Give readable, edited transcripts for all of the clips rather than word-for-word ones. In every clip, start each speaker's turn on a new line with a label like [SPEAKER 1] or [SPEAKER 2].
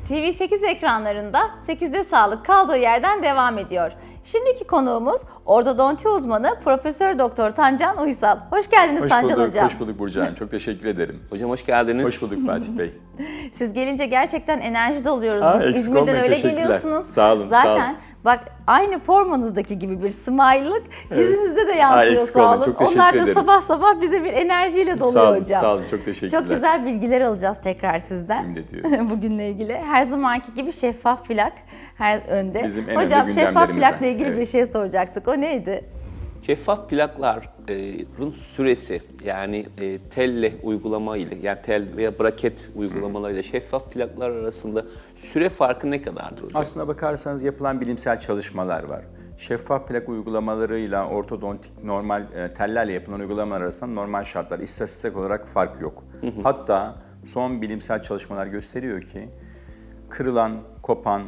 [SPEAKER 1] TV8 ekranlarında 8'de sağlık kaldığı yerden devam ediyor. Şimdiki konuğumuz ortodonti uzmanı Profesör Doktor Tancan Uysal. Hoş geldiniz Tancan Hocam.
[SPEAKER 2] Hoş bulduk Burcu Hanım. Çok teşekkür ederim.
[SPEAKER 3] Hocam hoş geldiniz.
[SPEAKER 2] Hoş bulduk Fatih Bey.
[SPEAKER 1] Siz gelince gerçekten enerji doluyoruz. Biz
[SPEAKER 2] Eksik
[SPEAKER 1] İzmir'den
[SPEAKER 2] olmayın,
[SPEAKER 1] öyle
[SPEAKER 2] teşekkürler.
[SPEAKER 1] geliyorsunuz.
[SPEAKER 2] Sağ olun,
[SPEAKER 1] Zaten
[SPEAKER 2] sağ olun.
[SPEAKER 1] bak aynı formanızdaki gibi bir smile'lık yüzünüzde de yansıyor,
[SPEAKER 2] eksik
[SPEAKER 1] sağ
[SPEAKER 2] olmayın,
[SPEAKER 1] olun.
[SPEAKER 2] çok teşekkür
[SPEAKER 1] Onlar da
[SPEAKER 2] ederim.
[SPEAKER 1] sabah sabah bize bir enerjiyle doluyor
[SPEAKER 2] Sağ olun,
[SPEAKER 1] hocam.
[SPEAKER 2] sağ olun. Çok teşekkürler.
[SPEAKER 1] Çok güzel bilgiler alacağız tekrar sizden.
[SPEAKER 2] Emin ediyorum.
[SPEAKER 1] Bugünle ilgili. Her zamanki gibi şeffaf plak her önde.
[SPEAKER 2] Bizim en
[SPEAKER 1] Hocam
[SPEAKER 2] önde
[SPEAKER 1] şeffaf
[SPEAKER 2] gündemlerimizden.
[SPEAKER 1] plakla ilgili
[SPEAKER 2] Evet.
[SPEAKER 1] bir şey soracaktık. O neydi?
[SPEAKER 3] Şeffaf plakların süresi yani telle uygulama ile yani tel veya braket uygulamalarıyla şeffaf plaklar arasında süre farkı ne kadardır hocam?
[SPEAKER 2] Aslına bakarsanız yapılan bilimsel çalışmalar var. Şeffaf plak uygulamalarıyla ortodontik normal tellerle yapılan uygulamalar arasında normal şartlar, istatistik olarak fark yok. Hatta son bilimsel çalışmalar gösteriyor ki kırılan, kopan,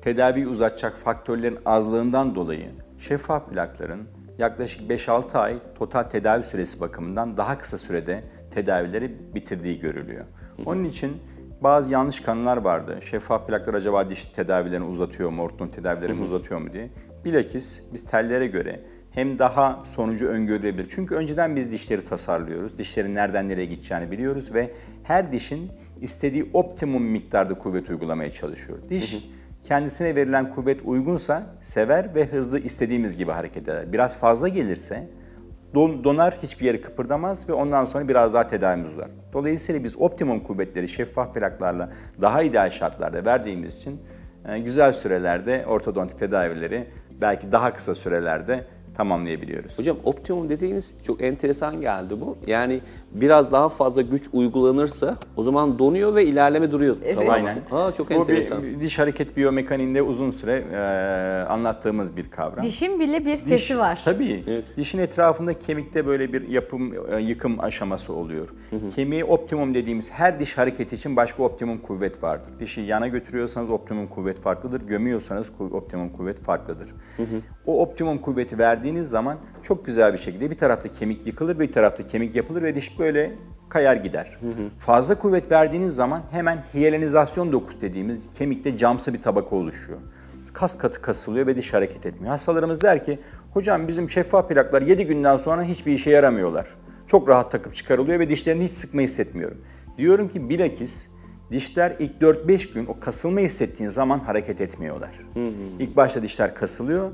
[SPEAKER 2] tedaviyi uzatacak faktörlerin azlığından dolayı şeffaf plakların yaklaşık 5-6 ay total tedavi süresi bakımından daha kısa sürede tedavileri bitirdiği görülüyor. Onun için bazı yanlış kanılar vardı. Şeffaf plaklar acaba diş tedavilerini uzatıyor mu, ortodonti tedavilerini uzatıyor mu diye. Bilakis biz tellere göre hem daha sonucu öngörülebilir. Çünkü önceden biz dişleri tasarlıyoruz. Dişlerin nereden nereye gideceğini biliyoruz ve her dişin istediği optimum miktarda kuvvet uygulamaya çalışıyor. Diş kendisine verilen kuvvet uygunsa sever ve hızlı istediğimiz gibi hareket eder. Biraz fazla gelirse donar, hiçbir yeri kıpırdamaz ve ondan sonra biraz daha tedavimiz uzar. Dolayısıyla biz optimum kuvvetleri şeffaf plaklarla daha ideal şartlarda verdiğimiz için güzel sürelerde ortodontik tedavileri belki daha kısa sürelerde tamamlayabiliyoruz.
[SPEAKER 3] Hocam optimum dediğiniz çok enteresan geldi bu. Yani biraz daha fazla güç uygulanırsa o zaman donuyor ve ilerleme duruyor.
[SPEAKER 1] Evet.
[SPEAKER 3] Tamam.
[SPEAKER 2] Aynen.
[SPEAKER 3] Çok
[SPEAKER 2] Bu
[SPEAKER 3] enteresan.
[SPEAKER 2] bir diş hareket biyomekaniğinde uzun süre anlattığımız bir kavram.
[SPEAKER 1] Dişin bile bir sesi var.
[SPEAKER 2] Tabii.
[SPEAKER 3] Evet.
[SPEAKER 2] Dişin etrafında kemikte böyle bir yıkım aşaması oluyor. Kemiği optimum dediğimiz her diş hareketi için başka optimum kuvvet vardır. Dişi yana götürüyorsanız optimum kuvvet farklıdır. Gömüyorsanız optimum kuvvet farklıdır. O optimum kuvveti verdiğiniz zaman çok güzel bir şekilde bir tarafta kemik yıkılır, bir tarafta kemik yapılır ve diş böyle kayar gider. Fazla kuvvet verdiğiniz zaman hemen hiyelenizasyon dokusu dediğimiz kemikte camsı bir tabaka oluşuyor. Kas katı kasılıyor ve diş hareket etmiyor. Hastalarımız der ki, hocam bizim şeffaf plaklar 7 günden sonra hiçbir işe yaramıyorlar. Çok rahat takıp çıkarılıyor ve dişlerini hiç sıkma hissetmiyorum. Diyorum ki bilakis dişler ilk 4-5 gün o kasılma hissettiğin zaman hareket etmiyorlar. İlk başta dişler kasılıyor,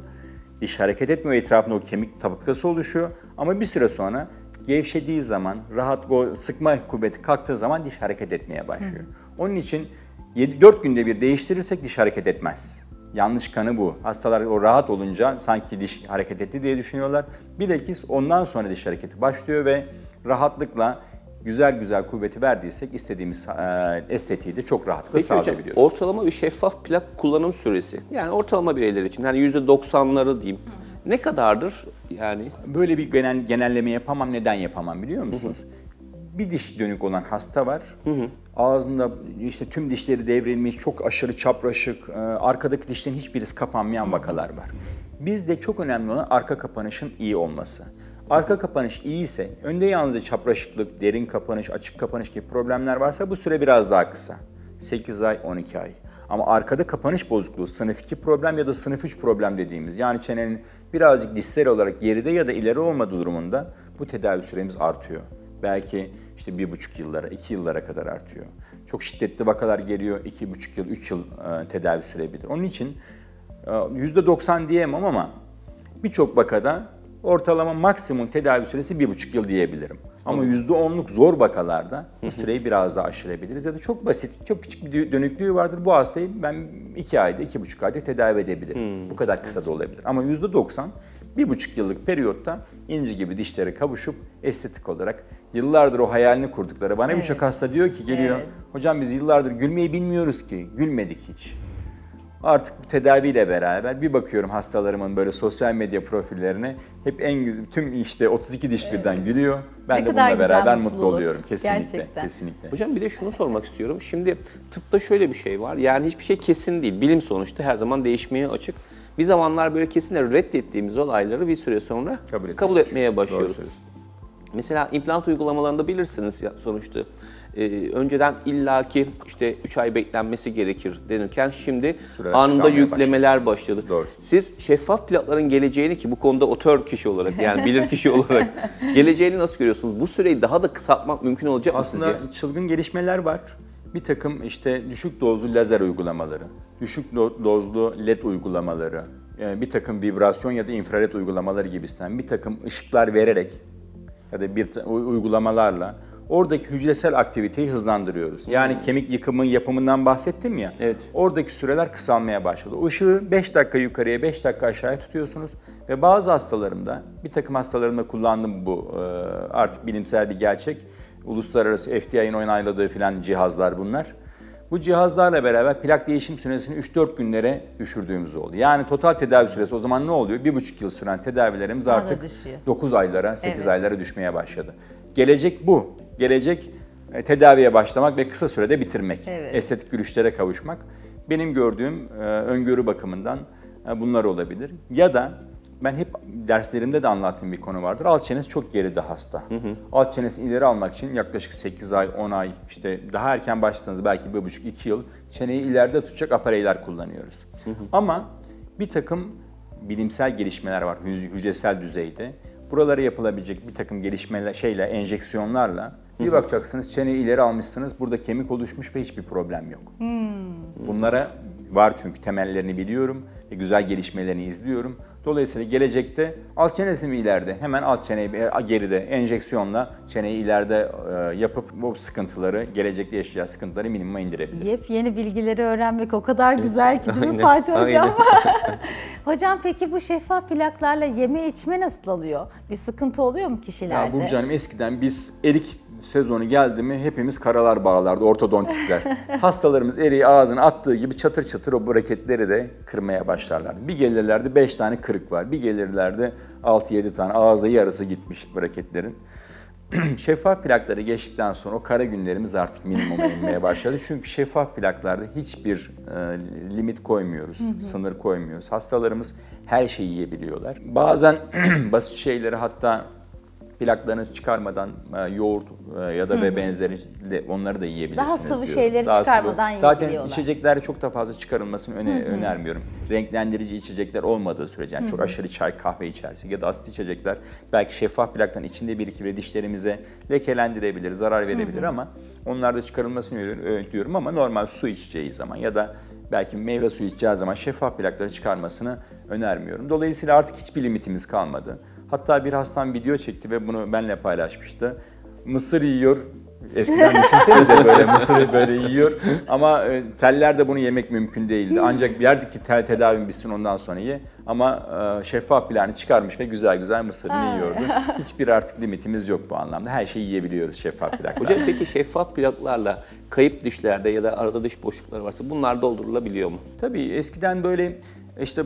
[SPEAKER 2] diş hareket etmiyor, etrafında o kemik tabakası oluşuyor. Ama bir süre sonra gevşediği zaman, rahat o sıkma kuvveti kalktığı zaman diş hareket etmeye başlıyor. Onun için 4 günde bir değiştirirsek diş hareket etmez. Yanlış kanı bu. Hastalar o rahat olunca sanki diş hareket etti diye düşünüyorlar. Bilakis ondan sonra diş hareketi başlıyor ve rahatlıkla güzel kuvveti verdiysek istediğimiz estetiği de çok rahatlıkla
[SPEAKER 3] Peki hocam
[SPEAKER 2] sağlayabiliyoruz.
[SPEAKER 3] ortalama bir şeffaf plak kullanım süresi yani ortalama bireyler için yani %90'ları diyeyim ne kadardır yani?
[SPEAKER 2] Böyle bir genelleme yapamam. Neden yapamam biliyor musunuz? Bir diş dönük olan hasta var. Ağzında işte tüm dişleri devrilmiş, çok aşırı çapraşık, arkadaki dişlerin hiçbirisi kapanmayan vakalar var. Bizde çok önemli olan arka kapanışın iyi olması. Arka kapanış iyi ise, önde yalnızca çapraşıklık, derin kapanış, açık kapanış gibi problemler varsa bu süre biraz daha kısa. 8 ay, 12 ay. Ama arkada kapanış bozukluğu, sınıf 2 problem ya da sınıf 3 problem dediğimiz, yani çenenin birazcık dişsel olarak geride ya da ileri olmadığı durumunda bu tedavi süremiz artıyor. Belki işte 1,5 yıllara, 2 yıllara kadar artıyor. Çok şiddetli vakalar geliyor, 2,5 yıl, 3 yıl tedavi sürebilir. Onun için %90 diyemem ama birçok vakada ortalama maksimum tedavi süresi 1,5 yıl diyebilirim. Ama %10'luk zor vakalarda bu süreyi biraz daha aşırabiliriz. Ya da çok basit, çok küçük bir dönüklüğü vardır. Bu hastayı ben 2 ayda, 2,5 ayda tedavi edebilirim. Bu kadar kısa da olabilir. Ama %90, 1,5 yıllık periyotta inci gibi dişlere kavuşup estetik olarak yıllardır o hayalini kurdukları. Bana birçok hasta diyor ki geliyor, hocam biz yıllardır gülmeyi bilmiyoruz ki, gülmedik hiç. Artık bu tedaviyle beraber bir bakıyorum hastalarımın böyle sosyal medya profillerine hep en güzel, tüm işte 32 diş birden gülüyor. Ben
[SPEAKER 1] Ne
[SPEAKER 2] de
[SPEAKER 1] kadar
[SPEAKER 2] bununla
[SPEAKER 1] güzel
[SPEAKER 2] beraber
[SPEAKER 1] mutluluk.
[SPEAKER 2] mutlu oluyorum. Kesinlikle,
[SPEAKER 1] Gerçekten.
[SPEAKER 2] kesinlikle.
[SPEAKER 3] Hocam bir de şunu sormak istiyorum. Şimdi tıpta şöyle bir şey var. Yani hiçbir şey kesin değil. Bilim sonuçta her zaman değişmeye açık. Bir zamanlar böyle kesinlikle reddettiğimiz olayları bir süre sonra kabul etmeye başlıyoruz. Mesela implant uygulamalarında bilirsiniz ya sonuçta önceden illaki işte 3 ay beklenmesi gerekir denirken şimdi
[SPEAKER 2] Süreler
[SPEAKER 3] anında
[SPEAKER 2] kısalmaya
[SPEAKER 3] yüklemeler başladı.
[SPEAKER 2] Doğru.
[SPEAKER 3] Siz şeffaf plakların geleceğini, ki bu konuda otör kişi olarak yani bilir kişi olarak geleceğini nasıl görüyorsunuz? Bu süreyi daha da kısaltmak mümkün olacak mı sizce?
[SPEAKER 2] Aslında çılgın gelişmeler var. Bir takım işte düşük dozlu lazer uygulamaları, düşük dozlu led uygulamaları, bir takım vibrasyon ya da infrared uygulamaları gibisinden bir takım ışıklar vererek ya da bir uygulamalarla oradaki hücresel aktiviteyi hızlandırıyoruz. Yani kemik yıkımı yapımından bahsettim ya.
[SPEAKER 3] Evet.
[SPEAKER 2] Oradaki süreler kısalmaya başladı. O ışığı 5 dakika yukarıya, 5 dakika aşağıya tutuyorsunuz ve bazı hastalarımda, bir takım hastalarımda kullandım bu artık bilimsel bir gerçek. Uluslararası FDA'nın onayladığı filan cihazlar bunlar. Bu cihazlarla beraber plak değişim süresini 3-4 günlere düşürdüğümüz oldu. Yani total tedavi süresi o zaman ne oluyor? 1,5 yıl süren tedavilerimiz artık 9 aylara, 8 aylara düşmeye başladı. Gelecek bu. Gelecek tedaviye başlamak ve kısa sürede bitirmek.
[SPEAKER 1] Evet.
[SPEAKER 2] Estetik gülüşlere kavuşmak. Benim gördüğüm öngörü bakımından bunlar olabilir. Ya da ben hep derslerimde de anlattığım bir konu vardır. Alt çenesi çok geride hasta. Alt çenesini ileri almak için yaklaşık 8 ay, 10 ay, işte daha erken başladığınız belki 1,5-2 yıl çeneyi ileride tutacak apareyler kullanıyoruz. Ama bir takım bilimsel gelişmeler var hücresel düzeyde. Buralara yapılabilecek bir takım gelişmeler, enjeksiyonlarla bir bakacaksınız çeneyi ileri almışsınız, burada kemik oluşmuş ve hiçbir problem yok. Bunlara var çünkü temellerini biliyorum ve güzel gelişmelerini izliyorum. Dolayısıyla gelecekte alt çenesi mi ileride? Hemen alt çeneyi geride enjeksiyonla çeneyi ileride yapıp bu sıkıntıları, gelecekte yaşayacağı sıkıntıları minimuma indirebiliriz.
[SPEAKER 1] Yepyeni bilgileri öğrenmek o kadar güzel ki değil mi Fatih Hocam? Hocam peki bu şeffaf plaklarla yeme içme nasıl oluyor? Bir sıkıntı oluyor mu kişilerde?
[SPEAKER 2] Ya Burcu Hanım, eskiden biz erik sezonu geldi mi hepimiz karalar bağlardı ortodontistler. Hastalarımız eriği ağzına attığı gibi çatır çatır o braketleri de kırmaya başlarlardı. Bir gelirlerdi 5 tane kırık var, bir gelirlerdi 6-7 tane ağza yarısı gitmiş braketlerin. Şeffaf plakları geçtikten sonra o kara günlerimiz artık minimuma inmeye başladı. Çünkü şeffaf plaklarda hiçbir limit koymuyoruz, sınır koymuyoruz. Hastalarımız her şeyi yiyebiliyorlar. Bazen basit şeyleri, hatta plaklarını çıkarmadan yoğurt ya da ve benzeri onları da yiyebilirsiniz.
[SPEAKER 1] Daha sıvı
[SPEAKER 2] diyorum.
[SPEAKER 1] şeyleri çıkarmadan yiyebiliyorlar.
[SPEAKER 2] Zaten içecekler çok da fazla çıkarılmasını önermiyorum. Renklendirici içecekler olmadığı sürece, yani çok aşırı çay, kahve içersek ya da asit içecekler belki şeffaf plaktan içinde birikir ve dişlerimize lekelendirebilir, zarar verebilir ama onlar da çıkarılmasını öğütüyorum ama normal su içeceği zaman ya da belki meyve suyu içeceği zaman şeffaf plakları çıkarmasını önermiyorum. Dolayısıyla artık hiçbir limitimiz kalmadı. Hatta bir hastam video çekti ve bunu benimle paylaşmıştı. Mısır yiyor. Eskiden düşünsenize böyle mısır böyle yiyor. Ama tellerde bunu yemek mümkün değildi. Ancak yerdik ki tel tedavim bitsin ondan sonra ye. Ama şeffaf plağını çıkarmış ve güzel güzel mısırını yiyordu. Hiçbir artık limitimiz yok bu anlamda. Her şeyi yiyebiliyoruz şeffaf plaklarla.
[SPEAKER 3] Hocam peki şeffaf plaklarla kayıp dişlerde ya da arada diş boşlukları varsa bunlar doldurulabiliyor mu?
[SPEAKER 2] Tabii eskiden böyle işte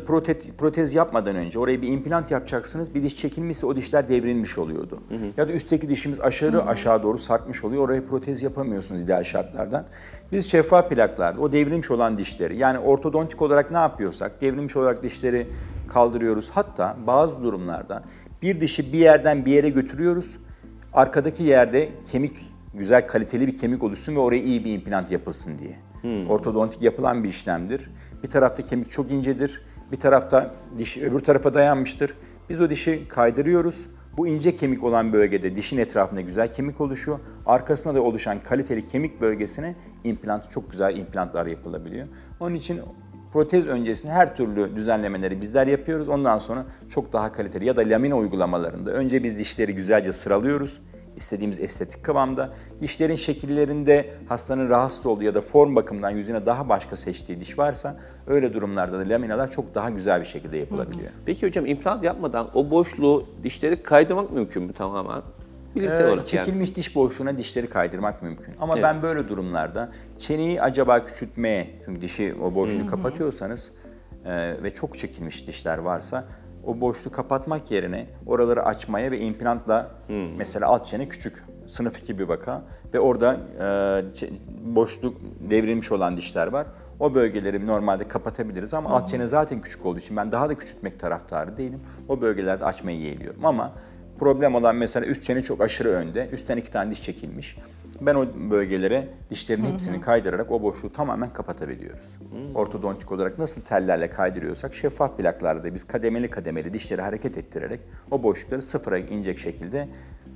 [SPEAKER 2] protez yapmadan önce oraya bir implant yapacaksınız. Bir diş çekilmişse o dişler devrilmiş oluyordu. Ya da üstteki dişimiz aşağı doğru sarkmış oluyor. Oraya protez yapamıyorsunuz ideal şartlardan. Biz şeffaf plaklarda o devrilmiş olan dişleri, yani ortodontik olarak ne yapıyorsak devrilmiş olarak dişleri kaldırıyoruz. Hatta bazı durumlarda bir dişi bir yerden bir yere götürüyoruz. Arkadaki yerde kemik, güzel kaliteli bir kemik oluşsun ve oraya iyi bir implant yapılsın diye. Ortodontik yapılan bir işlemdir. Bir tarafta kemik çok incedir, bir tarafta diş öbür tarafa dayanmıştır. Biz o dişi kaydırıyoruz. Bu ince kemik olan bölgede dişin etrafında güzel kemik oluşuyor. Arkasına da oluşan kaliteli kemik bölgesine çok güzel implantlar yapılabiliyor. Onun için protez öncesinde her türlü düzenlemeleri bizler yapıyoruz. Ondan sonra çok daha kaliteli ya da lamina uygulamalarında önce biz dişleri güzelce sıralıyoruz. İstediğimiz estetik kıvamda. Dişlerin şekillerinde hastanın rahatsız olduğu ya da form bakımından yüzüne daha başka seçtiği diş varsa öyle durumlarda da laminalar çok daha güzel bir şekilde yapılabiliyor.
[SPEAKER 3] Peki hocam implant yapmadan o boşluğu, dişleri kaydırmak mümkün mü tamamen? Bilimsel olarak
[SPEAKER 2] çekilmiş diş boşluğuna dişleri kaydırmak mümkün. Ama ben böyle durumlarda çeneyi acaba küçültmeye, çünkü dişi o boşluğu kapatıyorsanız ve çok çekilmiş dişler varsa o boşluğu kapatmak yerine oraları açmaya ve implantla mesela alt çene küçük, sınıf 2 bir vaka ve orada boşluk devrilmiş olan dişler var. O bölgeleri normalde kapatabiliriz ama alt çene zaten küçük olduğu için ben daha da küçültmek taraftarı değilim. O bölgelerde açmayı yeğliyorum ama problem olan mesela üst çene çok aşırı önde, üstten 2 tane diş çekilmiş. Ben o bölgelere dişlerin hepsini kaydırarak o boşluğu tamamen kapatabiliyoruz. Ortodontik olarak nasıl tellerle kaydırıyorsak şeffaf plaklarla da biz kademeli kademeli dişleri hareket ettirerek o boşlukları sıfıra inecek şekilde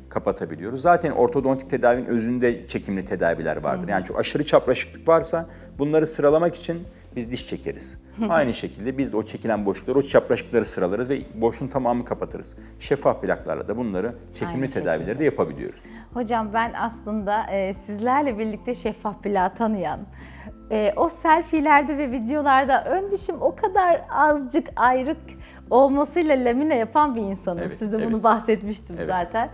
[SPEAKER 2] kapatabiliyoruz. Zaten ortodontik tedavinin özünde çekimli tedaviler vardır. Yani çok aşırı çapraşıklık varsa bunları sıralamak için biz diş çekeriz. Aynı şekilde biz de o çekilen boşlukları, o çapraşıkları sıralarız ve boşluğun tamamını kapatırız. Şeffaf plaklarla da bunları çekimli
[SPEAKER 1] Aynı
[SPEAKER 2] tedavileri
[SPEAKER 1] şekilde
[SPEAKER 2] de yapabiliyoruz.
[SPEAKER 1] Hocam ben aslında sizlerle birlikte şeffaf plağı tanıyan, o selfielerde ve videolarda ön dişim o kadar azıcık ayrık olmasıyla lamine yapan bir insanım.
[SPEAKER 2] Evet,
[SPEAKER 1] Size
[SPEAKER 2] evet.
[SPEAKER 1] bunu bahsetmiştim
[SPEAKER 2] Evet.
[SPEAKER 1] zaten.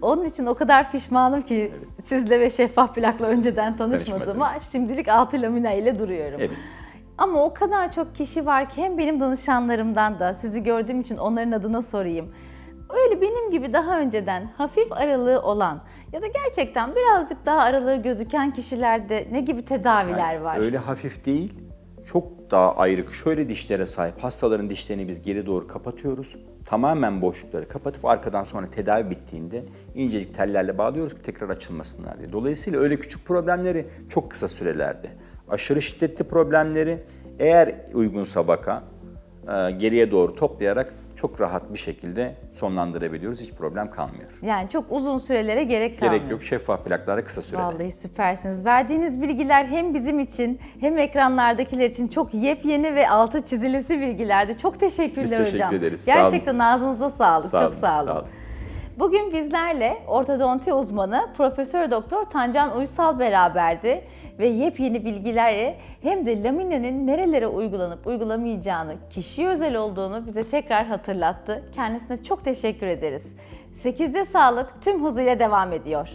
[SPEAKER 1] Onun için o kadar pişmanım ki sizle ve şeffaf plakla önceden tanışmadığıma
[SPEAKER 2] Tanışmadınız.
[SPEAKER 1] şimdilik 6 lamine ile duruyorum.
[SPEAKER 2] Evet.
[SPEAKER 1] Ama o kadar çok kişi var ki hem benim danışanlarımdan da sizi gördüğüm için onların adına sorayım. Öyle benim gibi daha önceden hafif aralığı olan ya da gerçekten birazcık daha aralığı gözüken kişilerde ne gibi tedaviler var?
[SPEAKER 2] Öyle hafif değil, çok daha ayrık şöyle dişlere sahip hastaların dişlerini biz geri doğru kapatıyoruz. Tamamen boşlukları kapatıp arkadan sonra tedavi bittiğinde incecik tellerle bağlıyoruz ki tekrar açılmasınlar diye. Dolayısıyla öyle küçük problemleri çok kısa sürelerde, aşırı şiddetli problemleri eğer uygunsa vaka geriye doğru toplayarak çok rahat bir şekilde sonlandırabiliyoruz. Hiç problem kalmıyor.
[SPEAKER 1] Yani çok uzun sürelere gerek kalmıyor.
[SPEAKER 2] Gerek yok. Şeffaf plaklara kısa sürede.
[SPEAKER 1] Vallahi süpersiniz. Verdiğiniz bilgiler hem bizim için hem ekranlardakiler için çok yepyeni ve altı çizilesi bilgilerdi. Çok teşekkürler
[SPEAKER 2] Biz
[SPEAKER 1] hocam.
[SPEAKER 2] teşekkür ederiz. Sağ olun.
[SPEAKER 1] Gerçekten ağzınıza sağlık.
[SPEAKER 2] Sağ
[SPEAKER 1] çok
[SPEAKER 2] olun,
[SPEAKER 1] sağ olun.
[SPEAKER 2] sağ olun.
[SPEAKER 1] Bugün bizlerle ortodonti uzmanı Profesör Doktor Tancan Uysal beraberdi ve yepyeni bilgilerle hem de laminenin nerelere uygulanıp uygulamayacağını, kişiye özel olduğunu bize tekrar hatırlattı. Kendisine çok teşekkür ederiz. 8'de sağlık tüm hızıyla devam ediyor.